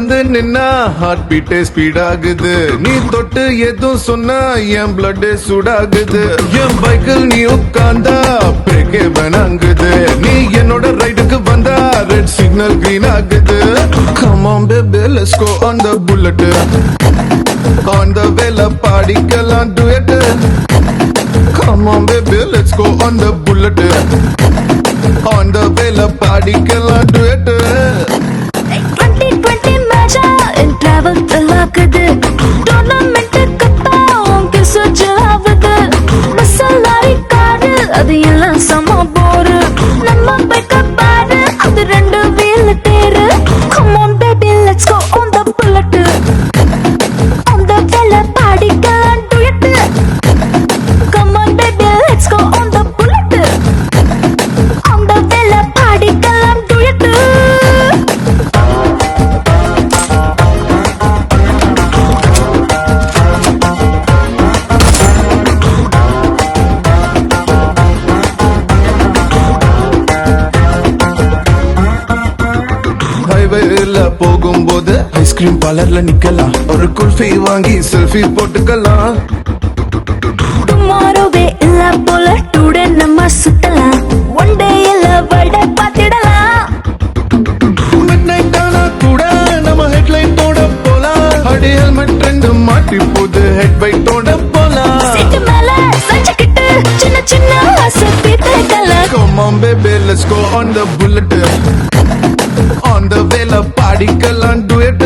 வந்து நின்னா heart பீட்டே speed ஆகுது. நீ தொட்டு எதுவும் சொன்னா என் பிளட் சூடாகுது. என் பைக்கில் நீ உட்கார்ந்தா பிரேக்கே வேணாங்குது. நீ என்னோட ரைடுக்கு வந்தா ரெட் சிக்னல் கிரீன் ஆகுது. Come on baby let's go on the bullet. On the vela பாடிக்கலாம் duet. Come on baby let's go on the bullet. On the vela பாடிக்கலாம் duet. 2020 மேஜா என் டிராவல் தலாக்குது. டோர்னமெண்ட் கப்பா உங்க சுஜாவுது. மசாலாரி காரு அது எல்லாம் சம போரு. நம்ம பைக்க பாரு அது ரெண்டு வீல் தேரு. Come on baby let's go on the bullet. On the vela பாடிக்கலாம் duet. Come on baby let's go on the bullet. On the vela பாடிக்கலாம் duet. ஹைவேல போகும்போது ஐஸ்கிரீம் பார்லர்ல நிக்கலாம். ஒரு குல்ஃபி வாங்கி செல்ஃபி போட்டுக்கலாம். டுமாரோவே இல்ல போல டுடே நம்ம சுத்தலாம். ஒன் டே இல்ல வேர்ல்ட பாத்திடலாம். மிட் நைட் ஆனா கூட நம்ம ஹெட்லைட்டோட போலாம். அடி ஹெல்மெட் ரெண்டு மாட்டி போது ஹெட் பைட்டோட போலாம். சீட்டு மேல சஞ்சிக்கிட்டு சின்ன சின்ன ஆசை தீர்த்துக்கலாம். Come on baby let's go on the bullet. On the vela பாடிக்கலாம் duet.